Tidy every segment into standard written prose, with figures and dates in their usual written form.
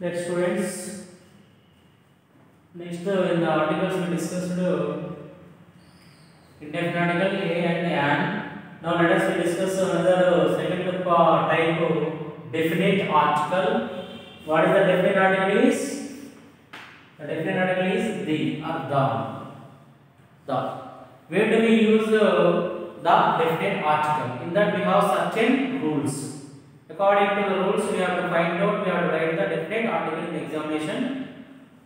Let students, next in the articles we discussed indefinite article a and an. Now let us discuss another second type definite article. What is the definite article is? The definite article is the or the. Where do we use the definite article? In that we have certain rules. According to the rules, we have to find out, we have to write the definite article in the examination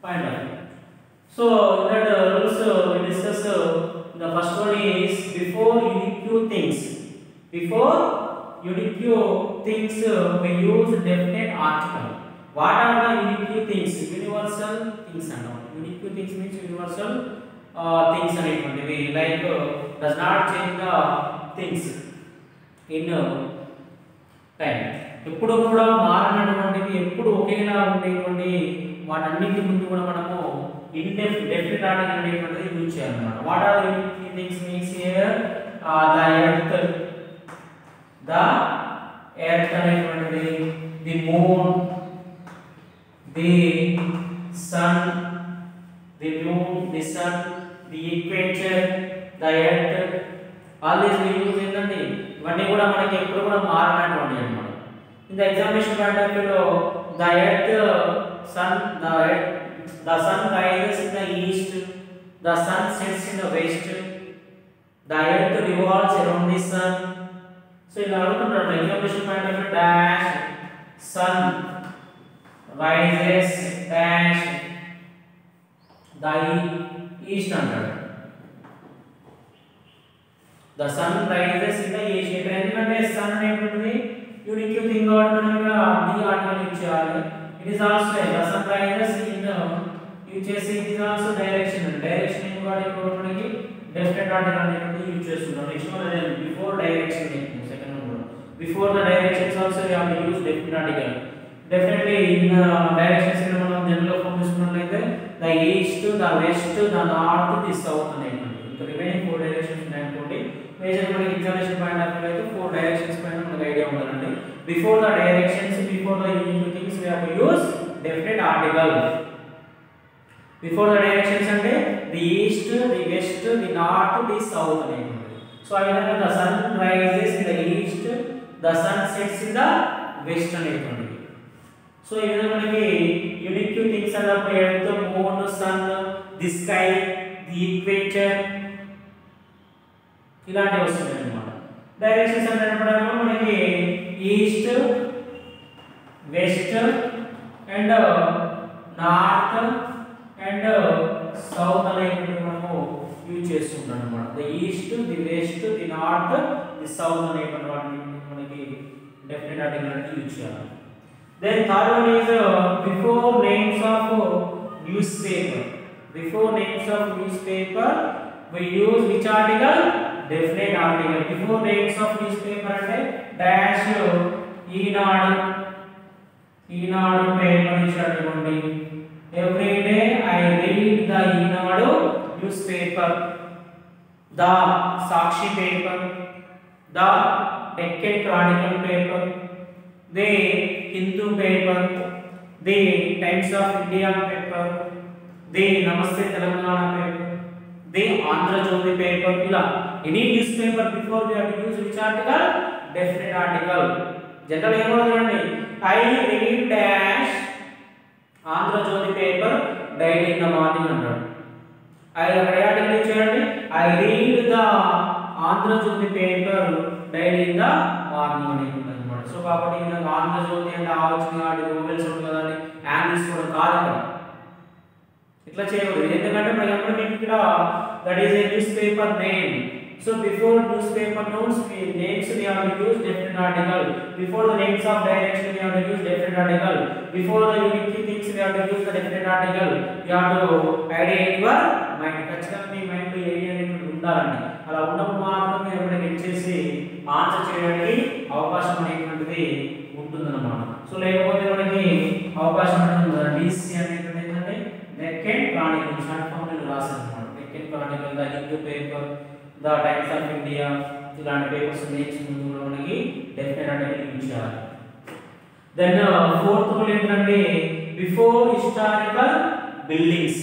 finally. So, in that rules we discuss the first one is before unique things. Before unique things, we use definite article. What are the unique things? Universal things and all. Unique things means universal things and like does not change the things in time. ఎప్పుడు కూడా మారనటువంటివి ఎప్పుడు ఒకేలా ఉండేటువంటి వాటన్నిటి ముందు కూడా మనము definite article అనేటువంటిది యూజ్ చేయాలన్నమాట. What are the things means here the earth అనేటువంటిది, the moon, the sun, the moon, the sun, the equator, the earth, all these we use ఏంటండి ఇవన్నీ కూడా మనకి ఎప్పుడు కూడా మారనటువంటివి అన్నమాట. In the examination point of view, the sun rises in the east, the sun sets in the west, the earth revolves around the sun. So in order to the examination point of view, dash sun rises dash the east under. The sun rises in the east. ఎందుకంటే sun అనేటువంటిది unique thing ఆటోమేటిక్గా the article use చేయాలి. It is also the sun rises in use చేసి it is also direction మనకి definite article అనేది use చేస్తున్నాం. Next one before direction second one కూడా before the directions also we have to use definite article. Definitely in directions కింద మనం general form తీసుకున్నట్లయితే the east, the west, the north, the south అనేటువంటి ఇంకా remaining 4 directions ఉన్నాయనుకోండి. Major మనకి examination point of view అయితే 4 directions పైన మనకు ఐడియా ఉండాలండి. Before the directions, before the unique things we have to use definite article. Before the directions అంటే the east, the west, the north, the south అనేటువంటి. So ఆ విధంగా the sun rises in the east, the sun sets in the west అనేటువంటి. So ఈ విధంగా మనకి unique things అన్నప్పుడు earth, moon, sun, the sky, the equator ఇలాంటివి వస్తున్నాయి అన్నమాట. డైరెక్షన్స్ అనేటప్పుడు మనకి east, west and north and south అనేటువంటి మనము యూజ్ చేస్తుంటాం అన్నమాట. The east, the west, the north, the south అనేటువంటి వాటిని మనకి డెఫినెట్ ఆర్టికల్ అనేది యూజ్ చేయాలి. Then third one is before names of newspaper. Before names of newspaper we use which article? Definite article. Before names of newspaper అంటే dash Eenadu paper ఇచ్చాడుకోండి. Every day I read the Eenadu newspaper, the Sakshi paper, the Deccan Chronicle paper, the Hindu paper, the Times of India paper, the Namaste Telangana paper, the Andhra Jyoti paper. ఇలా any newspaper before we have to use which article? Definite article. General ఏమవుతుందండి I read dash Andhra Jyoti paper daily in the morning అంటాడు. I article ఇచ్చాడండి I read the Andhra Jyoti paper daily in the morning అనేది అన్నమాట. So కాబట్టి ఈ విధంగా ఆంధ్ర జ్యోతి అంటే ఆలోచన ఓవెల్స్ ఉంటుంది కదండి, యాన్ తీసుకోవడం కాదు ఇక్కడ. ఇట్లా చేయకూడదు. ఎందుకంటే మనకి ఎప్పుడు మీకు ఇక్కడ that is a news paper name. So before news paper notes names we have to use definite article. Before the names of direction we have to use definite article. Before the unique things we have to use the definite article. You have to add in your mind. ఖచ్చితంగా మీ mind లో area అనేది ఉండాలండి. అలా ఉన్నప్పుడు మాత్రమే ఎప్పుడు get చేసి answer చేయడానికి అవకాశం అనేటువంటిది ఉంటుందన్నమాట. సో లేకపోతే మనకి అవకాశం అనేది డిసి అనేటువంటి ఏంటంటే Deccan Chronicle షార్ట్ ఫామ్ లో రాశారు అన్నమాట. Deccan Chronicle, the Hindu paper, the times of India ఇలాంటి పేపర్స్ నేమ్స్ ముందు కూడా మనకి డెఫినెట్ ఆర్టికల్ యూజ్ చేయాలి. Then fourth rule ఏంటంటే before historical buildings.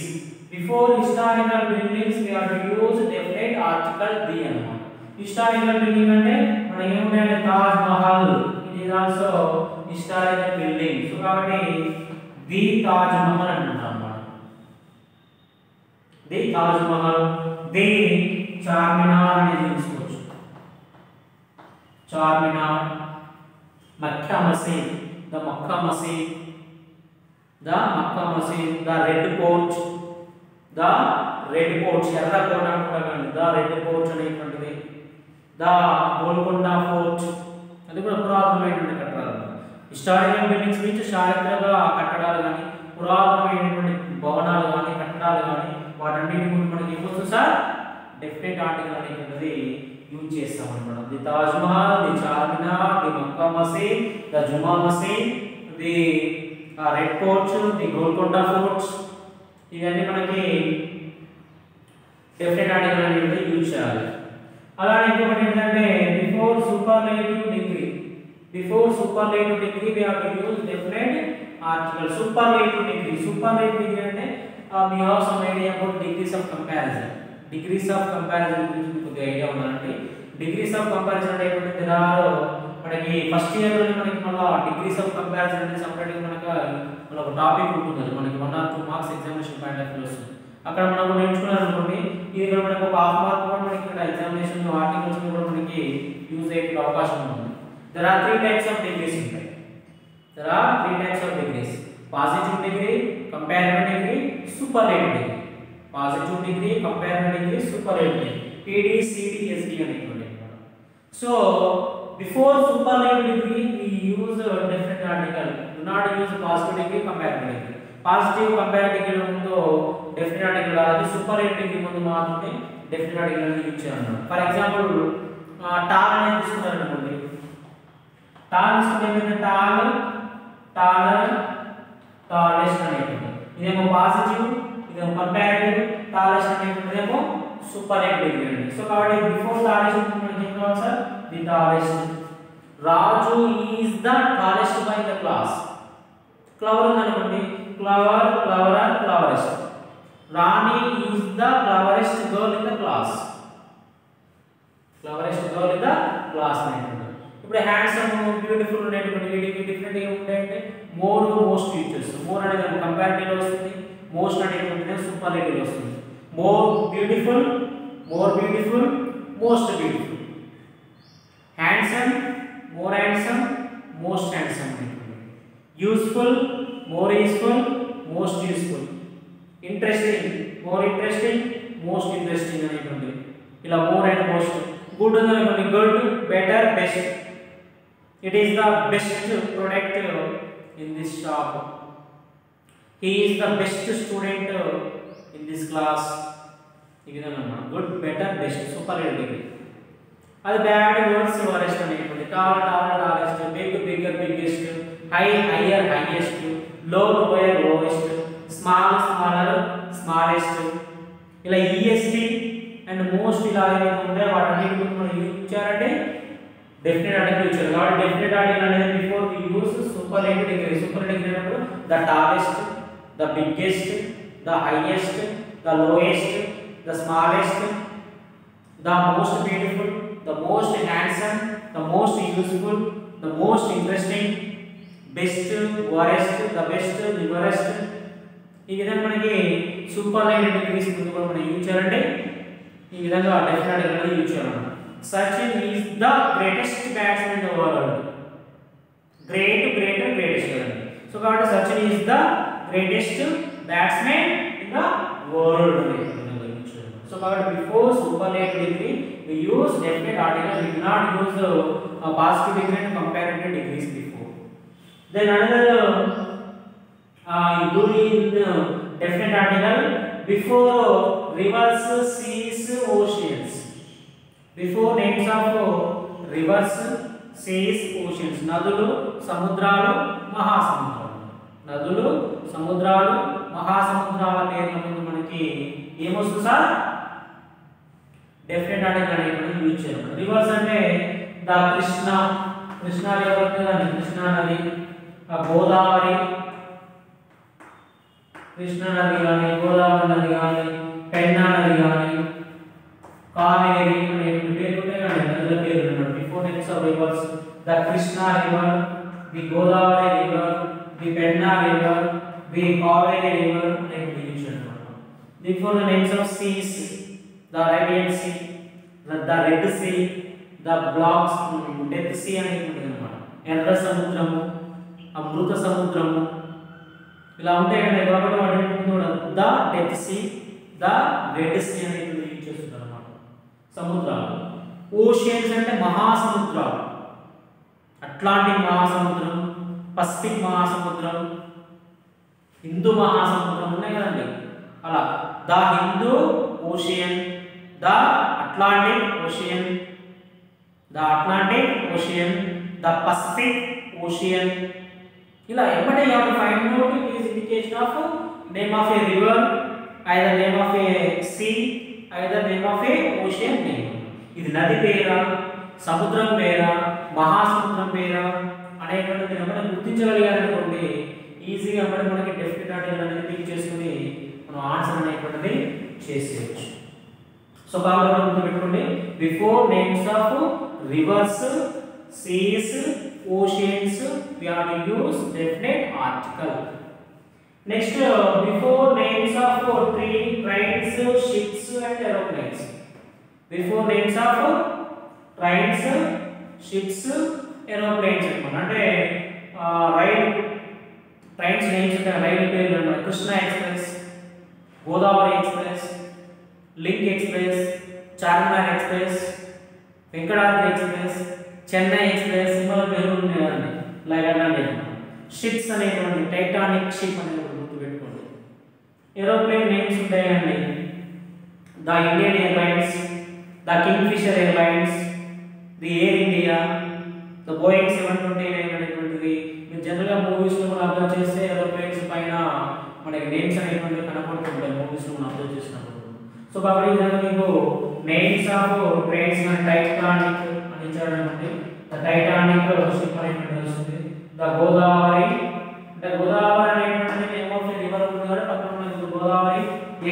Before historical buildings we have to use definite article the అన్నమాట. Historical building అంటే మనం ఏముందంటే Taj Mahal, it is also historical building. So కాబట్టి ది తాజ్ మహల్ అంటాం మనం. ది తాజ్ మహల్, ది చార్మినార్ అనేది తీసుకోవచ్చు. చార్మినార్, మక్కా Masjid, the Mecca Masjid, the Mecca Masjid, the red port, the red port, ఎర్ర కోట అంటారు, ద రెడ్ పోర్ట్ అనేటువంటిది, ద గోల్కొండ ఫోర్ట్, అది కూడా పురాతనమైనటువంటి కట్టడాలు. హిస్టారికల్ బిల్డింగ్స్ నుంచి చారిత్రక కట్టడాలు కానీ పురాతనమైనటువంటి భవనాలు కానీ కట్టడాలు కానీ వాటన్నిటి గురించి మనకి ఏమొస్తుంది సార్, డెఫినెట్ ఆర్టికల్ అనేటువంటిది యూజ్ చేస్తాం అన్నమాట. The Taj Mahal, the Charminar, the Mecca Masjid, the Jama Masjid, the Red Fort, the Golconda Fort, ఇవన్నీ మనకి డెఫినెట్ ఆర్టికల్ అనేటువంటిది యూజ్ చేయాలి. అలానే ఇంకొకటి ఏంటంటే before superlative degree. Before superlative degree we have to use definite article. Superlative degree. Superlative degree అంటే we have some idea about degrees of comparison. Degrees of comparison గురించి మీకు కొద్దిగా ఐడియా ఉండాలంటే డిగ్రీస్ ఆఫ్ కంపారిజన్ అంటే ఏంటంటే మనకి first year లో మనకి మళ్ళీ డిగ్రీస్ ఆఫ్ కంపారిజన్ అంటే సపరేట్ మనకు ఒక టాపిక్ ఉంటుంది. మనకి 1 or 2 marks examination point of view వస్తుంది. అక్కడ మనం నేర్చుకున్నాం అనుకోండి, ఇది కూడా మనకు ఒక హాఫ్ మార్క్ కూడా మనకి ఇక్కడ ఎగ్జామినేషన్ ఆర్టికల్స్ కూడా మనకి యూజ్ అయ్యే అవకాశం ఉంటుంది. There are 3 types of degrees ఉంటాయి. There are 3 types of degrees. Positive degree, comparative degree, superlative degree. Positive degree, comparative degree, superlative degree. PD, CD, SD అనేటువంటి. So before superlative degree we use a different article. Do not use positive degree, comparative degree. Positive comparative degree ముందు definite article రాదు. Superlative degree ముందు మాత్రమే definite article అని use చేయాలి. For example tall అనేది తీసుకున్నారు అనుకోండి. టాల్ తీసుకుంటే టాల్, టాలర్, టాలెస్ట్ అనేటువంటి. ఇదేమో పాజిటివ్, ఇదేమో కంపారిటివ్, టాలెస్ట్ అనేటువంటి ఏమో సూపర్లేటివ్ డిగ్రీ అండి. సో కాబట్టి బిఫోర్ టాలెస్ట్ మనం ఏం కావాలి sir, the tallest. Raju is the tallest by the class. Clever ఉందనుకోండి, clever, cleverer, cleverest. Rani is the cleverest girl in the class. Cleverest girl in the class అనేటువంటి. ఇప్పుడు హ్యాండ్సమ్, బ్యూటిఫుల్ అనేటువంటి వీటికి డిఫరెంట్ గా ఉంటాయంటే మోర్, మోస్ట్ ఫీచర్స్. మోర్ అనేది comparative లో వస్తుంది, మోస్ట్ అనేటువంటి సూపర్లేటివ్ లో వస్తుంది. More beautiful, more beautiful, most beautiful. Handsome, more handsome, most handsome అనేటువంటి. Useful, more useful, most useful. Interesting, more interesting, most interesting అనేటువంటి. ఇలా మోర్ అండ్ మోస్ట్. గుడ్ ఉందనుకోండి, good, better, best. It is the best product in this shop. He is the best student in this class. ఈ విధంగా అన్నమాట. Good, better, best, superlative degree. అది bad, worse, worst అనేటువంటి. Tall, taller, tallest, big, bigger, biggest, high, higher, highest, low, lower, lowest, small, smaller, smallest. ఇలా EST and most ఇలా ఏమైనా ఉంటే వాటన్నిటి గురించి మనం యూజ్ చేయాలంటే డెఫినెట్ ఆర్టికల్ యూజ్ చేయాలి. కాబట్టి డెఫినెట్ ఆర్టికల్ అనేది before we use superlative degree. Superlative degree అన్నప్పుడు the tallest, the biggest, the highest, the lowest, the smallest, the most beautiful, the most handsome, the most useful, the most interesting, best, worst, the best, the worst. ఈ విధంగా మనకి superlative degrees ముందు కూడా మనం use చేయాలంటే ఈ విధంగా definite article use చేయాలన్నమాట. Sachin is the greatest batsman in the world. Great, greater, greatest. So కాబట్టి Sachin is the greatest batsman in the world. So కాబట్టి before superlative degree we use definite article. We do not use positive degree and comparative degrees before. Then another definite article before rivers, seas, oceans. Before names of rivers, seas, oceans. నదులు, సముద్రాలు, మహాసముద్రాలు. నదులు, సముద్రాలు, మహాసముద్రాల పేర్ల ముందు మనకి ఏమొస్తుంది సార్, డెఫినెట్ ఆర్టికల్ అనేది యూజ్ చేయాలి. రివర్స్ అంటే ద కృష్ణ, కృష్ణ రివర్, కృష్ణా నది, గోదావరి, కృష్ణా నది కానీ, గోదావరి నది కానీ, పెన్నా నది కానీ, కావేరి అనే పేర్లు ఉంటాయి కానీ నదుల పేర్లు అన్నమాట. Before names of rivers the Krishna river, the Godavari river, the Penna river, the Kaveri river అనే యూజ్ అన్నమాట. Before the names of seas the Arabian Sea, the Red Sea, the blacks dead sea అనేది ఉంటుంది అన్నమాట. ఎర్ర సముద్రము, అమృత సముద్రము ఇలా ఉంటాయి కదా. కాబట్టి వాటి కూడా the Dead Sea, the Red Sea అనేది యూజ్ చేస్తుంటారు అన్నమాట. సముద్రాలు. ఓషియన్స్ అంటే మహాసముద్రాలు. అట్లాంటిక్ మహాసముద్రం, పసిఫిక్ మహాసముద్రం, హిందూ మహాసముద్రం ఉన్నాయి కదండి. అలా the Hindu ocean, the Atlantic ocean, the Atlantic ocean, the Pacific ocean. ఇలా ఎమ్మటే you have to find out is indication of name of A river, either name of A C, either name of A ocean name. ఇది నది పేరా, సముద్రం పేరా, మహాసముద్రం పేరా అనేటువంటిది మనం గుర్తించగలిగారనుకోండి ఈజీగా మనకి డెఫినెట్ ఆర్టికల్ అనేది పిక్ చేసుకుని మనం ఆన్సర్ అనేటువంటిది చేసేయచ్చు. సో బాగా గుర్తుపెట్టుకోండి, before names of rivers, seas, oceans we have to use definite article. Next, before names of trains, ships and aeroplanes. Before names of trains, ships, aeroplanes అంటే రైల్ ట్రైన్స్ నేమ్స్ అంటే రైలు పేర్లు అన్నమాట. Krishna express, Godavari express, link express, Charminar express, Venkatadri express, Chennai express symbol పేరు ఉన్నాయండి. Like అలాంటి ships అనేటువంటి Titanic ship అనేది గుర్తుపెట్టుకోండి. ఏరోప్లేన్ నేమ్స్ ఉంటాయండి. The Indian Airlines, the Kingfisher Airlines, the Air India, the Boeing 729 అనేటువంటిది. మీరు జనరల్గా మూవీస్లో కూడా అబ్జర్వ్ చేస్తే ఏరోప్లేన్స్ పైన మనకి నేమ్స్ అనేటువంటివి కనపడుతుంటాయి మూవీస్లో మనం అబ్జర్వ్ చేసినప్పుడు. సో కాబట్టి విధంగా మీకు నేమ్స్ ఆఫ్ ట్రైన్స్ టైటానిక్ అని ఇచ్చారనుకోండి. ద టైటానిక్ షిప్ అనేటువంటి వస్తుంది. ద గోదావరి అంటే గోదావరి అనేటువంటి నేమ్ ఆఫ్ రివర్ ఉంది కదా, పక్కన మనకి గోదావరి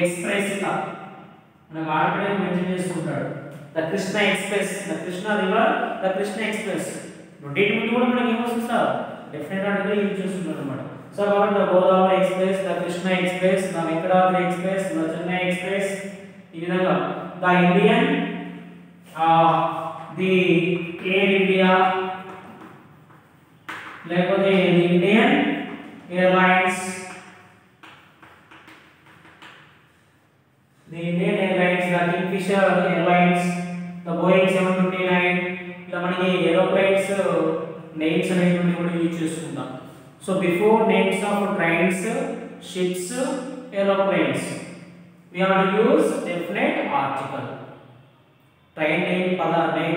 ఎక్స్ప్రెస్ గా మనకు ఆర్డర్ మెన్షన్ చేసుకుంటాడు. The Krishna Express, the Krishna river, the Krishna express. రెండింటి ముందు కూడా మనకి ఏమొస్తుంది సార్ డెఫినెట్ ఆర్టికల్ యూజ్ చేస్తున్నారు అన్నమాట. సో కాబట్టి the Godavari Express, the Krishna Express, the Venkatadri Express, the Chennai Express. ఈ విధంగా the Indian, the Air India, లేకపోతే the Indian Airlines, the Indian Airlines, the Kingfisher Airlines, the Boeing 729. ఇలా మనకి ఏరోప్లేన్స్ నేమ్స్ అనేటువంటి కూడా యూజ్ చేసుకుందాం. So before names of trains, ships, aeroplanes we have to use definite article. Train name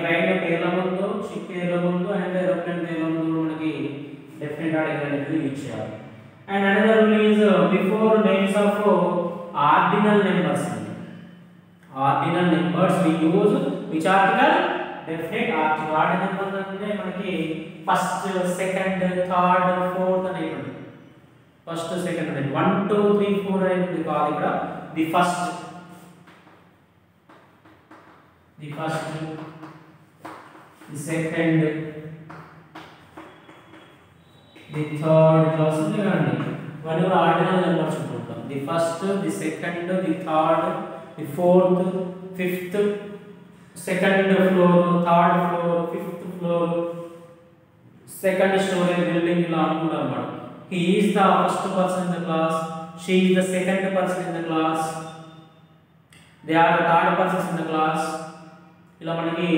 train పేర్ల ముందు, ship పేర్ల ముందు and aeroplane పేర్ల ముందు మనకి డెఫినెట్ ఆర్టికల్ అనేది యూజ్ చేయాలి. And another one is before names of ordinal numbers. Ordinal numbers we use which article? Definite article. Ordinal numbers అంటే మనకి ఫస్ట్, సెకండ్, థర్డ్, ఫోర్త్ అనేటువంటి ఫస్ట్, సెకండ్ అనేది 1 2 3 4 అనేది కాదు. ఇక్కడ the first, the second, the third ఇలా వస్తుంది కదండి. ఇవన్నీ కూడా ఆర్డినల్ నెంబర్స్ ఉంటాం. The first, the second, the third, the fourth, fifth, second floor, third floor, fifth floor, second story building ఇలా అనుకుంటాం అన్నమాట. He is the first person in the class. She is the second person in the class. They are the third persons in the class. ఇలా మనకి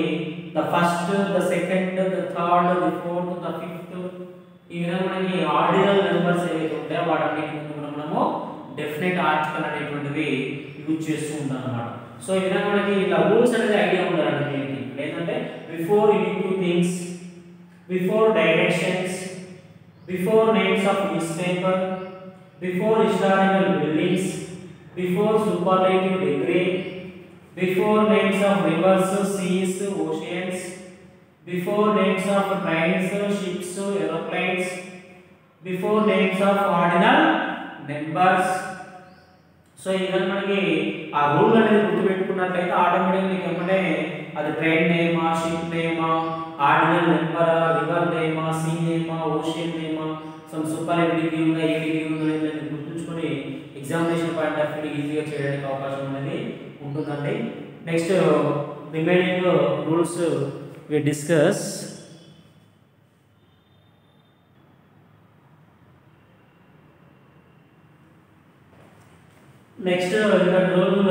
the first, the second, the third, the fourth, the fifth ఈ విధంగా మనకి ordinal numbers ఏవైతే ఉంటాయో వాటన్నిటి ముందు మనము డెఫినెట్ ఆర్టికల్ అనేటువంటివి యూజ్ చేస్తూ ఉంటాం అన్నమాట. సో ఈ విధంగా మనకి ఇలా రూల్స్ అనేది ఐడియా ఉండాలండి. ఏంటంటే before unique to things, before directions, before names of newspaper, before historical buildings, before superlative degree, before names of rivers, seas, oceans, before names of trains, ships, aeroplanes, before names of ordinal numbers, so ఈ విధంగా మనకి ఆ rule అనేది గుర్తుపెట్టుకున్నట్లయితే ఆటోమేటిక్గా మీకు ఏమంటే అది train నేమా, షిప్ నేమా, ఆర్డినల్ నెంబరా, రివర్ నేమా, సీ నేమా, ఓషన్ నేమా, సమ్ సూపర్ డిగ్రీ ఉందా, ఏ డిగ్రీ ఉందా అనేది గుర్తుంచుకొని ఎగ్జామినేషన్ పాయింట్ ఆఫ్ వ్యూ ఈజీగా చేయడానికి అవకాశం అనేది ఉంటుందండి. Next remaining rules we discuss. Next, the rule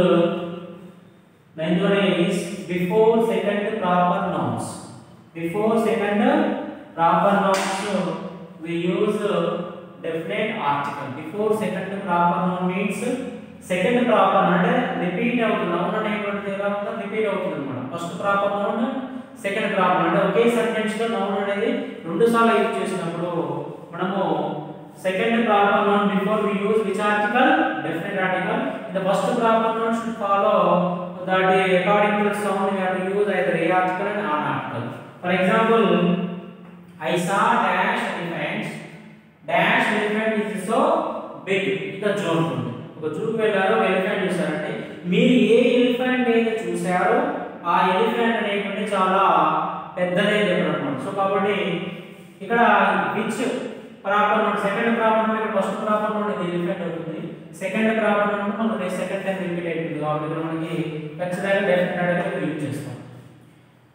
9th one is before second proper nouns. Before second proper nouns, we use definite article. Before second proper noun means second proper noun repeat అవుతుంది. noun అనేటువంటిది ఎలా ఉందో repeat అవుతుంది అన్నమాట. First proper noun, second proper అంటే ఒకే sentence లో noun అనేది రెండు సార్లు యూజ్ చేసినప్పుడు మనము second proper noun before we use which article? Definite article. In the first proper noun should follow that according to the sound we have to use either a article and an article. For example, I saw dash elephants. Dash elephant is so big. ఇది joke ఉంది. ఒక జూకి వెళ్ళారు, elephant చూసారంటే మీరు ఏ elephant అయితే చూసారో ఆ elephant అనేటువంటి చాలా పెద్దదే చెప్పారన్నమాట. సో కాబట్టి ఇక్కడ which proper noun second proper noun ఇక్కడ ఫస్ట్ ప్రాపర్ నౌన్ ఇది ఎలిఫెంట్ అవుతుంది. సెకండ్ ప్రాపర్ నౌన్ మనకి సెకండ్ టైం రిపీట్ అవుతుంది కాబట్టి ఇక్కడ మనకి ఖచ్చితంగా డెఫినెట్ ఆర్టికల్ యూజ్ చేస్తాం.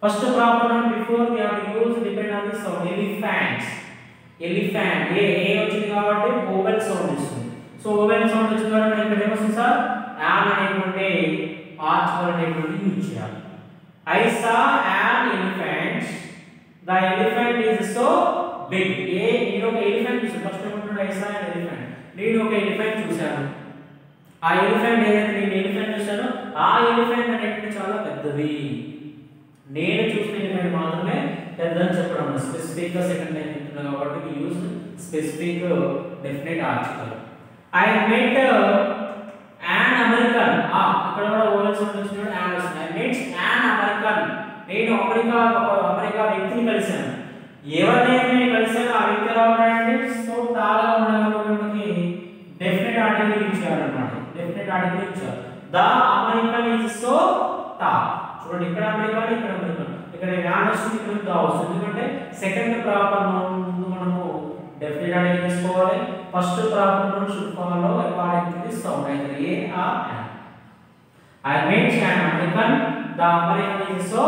First proper noun before we have to use depend on the sound. Elephants, elephant ఏ వచ్చింది కాబట్టి ఓవెల్ సౌండ్ ఇస్తుంది. సో ఓవెల్ సౌండ్ వచ్చింది కాబట్టి మనం ఇక్కడ ఏమొస్తుంది సార్ యాన్ అనేటువంటి ఆర్టికల్ అనేటువంటి యూజ్ చేయాలి. I saw an elephant. The elephant is so big. నేను ఒక ఎలిఫెంట్ చూసాను. ఫస్ట్ ఏమంటున్నాడు ఐ సా యాన్ ఎలిఫెంట్. నేను ఒక ఎలిఫెంట్ చూశాను. ఆ ఎలిఫెంట్ ఏదైతే నేను ఎలిఫెంట్ చూశానో ఆ ఎలిఫెంట్ అనేది చాలా పెద్దది. నేను చూసిన ఎలిఫెంట్ మాత్రమే పెద్దదని చెప్పడం. స్పెసిఫిక్ గా సెకండ్ టైం చెప్తున్నా కాబట్టి we use specific definite article. I met an American. ఇక్కడ కూడా ఓవెల్ సౌండ్ వచ్చినప్పుడు యాన్ వస్తుంది. I met an American. నేను అమెరికా వ్యక్తిని కలిశాను. ఎవరినైతే కలిసానో ఆ వ్యక్తి ఎలా ఉన్నాడంటే సో తాగా ఉండడానికి డెఫినెట్ ఆర్టికల్ యూజ్ చేయాలన్నమాట. డెఫినెట్ ఆర్టికల్ యూజ్ చేయాలి. ద అమెరికన్ ఈజ్ సో తా. చూడండి ఇక్కడ అమెరికన్, ఇక్కడ అమెరికన్, ఇక్కడ యాన్ వస్తుంది, ఇక్కడ దా వస్తుంది. ఎందుకంటే సెకండ్ ప్రాపర్ నౌన్ ముందు మనము డెఫినెట్ ఆర్టికల్ తీసుకోవాలి. First proper noun should follow according to the sound either a or an. I met an American. The American is so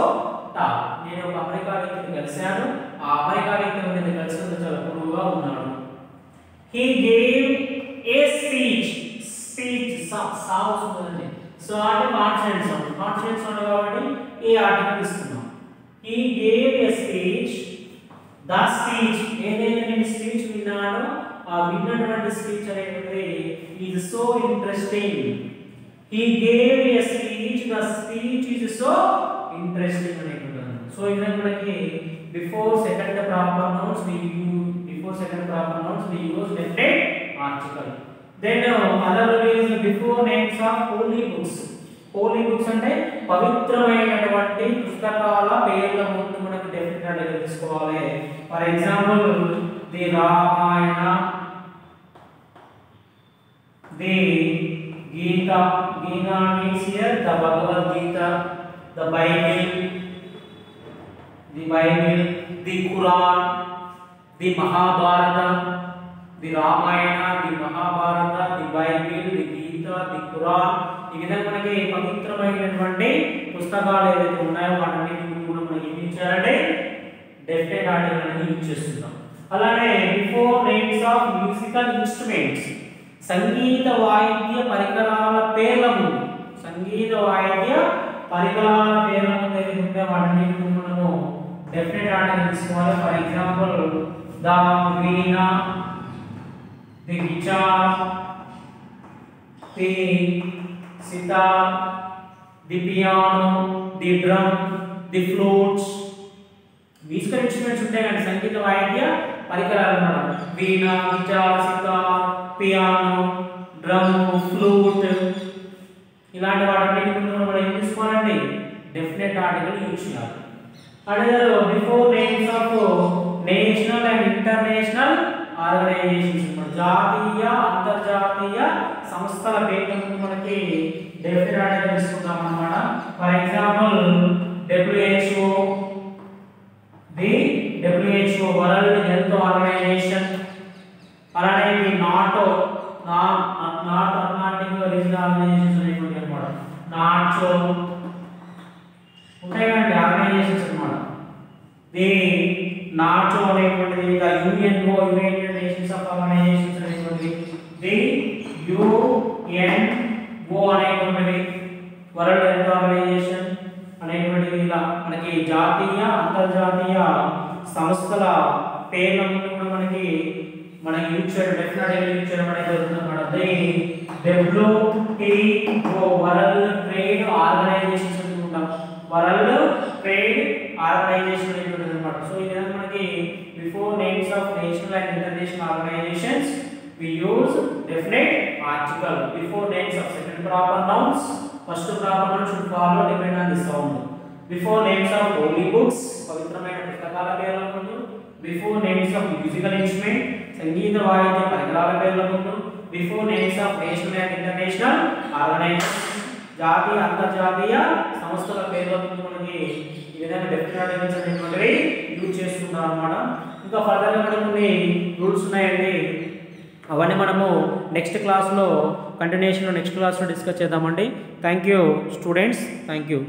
tall. నేను ఒక అమెరికా వ్యక్తిని కలిశాను. ఆ అమెరికా వ్యక్తి అనేది కలిసినందుకు చాలా పొడుగుగా ఉన్నాడు. He gave a speech. Speech sound వస్తుంది. సో అంటే కాన్సనెంట్ సౌండ్. కాన్సనెంట్ సౌండ్ కాబట్టి ఏ ఆర్టికల్ ఇస్తున్నాం. He gave a speech. The speech ఏదైతే నేను స్పీచ్ విన్నానో ఆ విన్నటువంటి స్పీచ్ అనేది is so interesting. He gave a speech. The speech is so interesting అని అనుకుంటాను. సో ఇది మనకి before second proper nouns we use definite article. Then other is before names of holy books. Holy books అంటే పవిత్రమైనటువంటి పుస్తకాల పేర్ల ముందు మనకు డెఫినెట్ ఆర్టికల్ తీసుకోవాలి. For example the Ramayana, the Gita. Gita means here the Bhagavad Gita, the Bible, the Quran, the Mahabharata, the Ramayana, the Mahabharata, the Bible, the Gita, the Quran. ఈ విధంగా మనకి పవిత్రమైనటువంటి పుస్తకాలు ఏవైతే ఉన్నాయో వాటన్నిటిని కూడా మనం ఏం చేయాలంటే డెఫినెట్ ఆర్టికల్ అనేది యూజ్ చేస్తున్నాం. అలానే before names of musical instruments. సంగీత వాయిద్య పరికరాల పేర్ల ముందు. సంగీత వాయిద్య పరికరాల పేర్ల ముందు ఏదైతే ఉంటాయో వాటన్నిటిని మనము definite article తీసుకోవాలి. For example the veena, the guitar, the sitar, the piano, the drum, the flutes. Musical instruments ఉంటాయి కానీ సంగీత వాయిద్య పరికరాలు అన్నమాట. Veena, guitar, sitar, piano, drum, flute ఇలాంటి వాటన్నిటి ముందు మనం ఏం తీసుకోవాలండి డెఫినెట్ ఆర్టికల్ యూజ్ చేయాలి. Another before names of national and international organisations అన్నమాట. జాతీయ అంతర్జాతీయ సంస్థల పేర్ల ముందు మనకి డెఫినెట్ అనేది తీసుకుంటాం అన్నమాట. For example WHO, the WHO World Health Organization, అలానే NATO North Atlantic regional organisations అనేటువంటి అన్నమాట. నాటో ఉంటాయి కదండి ఆర్గనైజేషన్స్ అన్నమాట. ది నాటో అనేటువంటిది, the UNO United Nations of organisations అనేటువంటిది, ది యుఎన్ఓ అనేటువంటిది వరల్డ్ హెల్త్ ఆర్గనైజేషన్ అనేటువంటిది. ఇలా మనకి జాతీయ అంతర్జాతీయ సంస్థల పేర్ల ముందు కూడా మనకి యూజ్ చేయడం డెఫినెట్ యూజ్ చేయడం అనేది జరుగుతుంది అన్నమాట. The WTO world trade organisations అనుకుంటాం. వరల్డ్ ట్రేడ్ ఆర్గనైజేషన్ అనేటువంటిది అన్నమాట. సో ఈ విధంగా మనకి before names of national and international organisations we use definite article before names of second proper nouns. First proper noun should follow depend on the sound. Before names of holy books, పవిత్రమైన పుస్తకాల పేర్ల ముందు. Before names of musical instrument, సంగీత వాయిద్య పరికరాల పేర్ల ముందు. Before names of national and international organizations, జాతీయ అంతర్జాతీయ సంస్థల పేర్ల ముందు మనకి ఈ విధంగా డెఫినెట్ ఆర్టికల్స్ అనేటువంటివి యూజ్ చేస్తున్నాం అన్నమాట. ఇంకా ఫర్దర్గా మనకు కొన్ని రూల్స్ ఉన్నాయండి. అవన్నీ మనము నెక్స్ట్ క్లాస్లో కంటిన్యూషన్లో నెక్స్ట్ క్లాస్లో డిస్కస్ చేద్దామండి. Thank you students, thank you.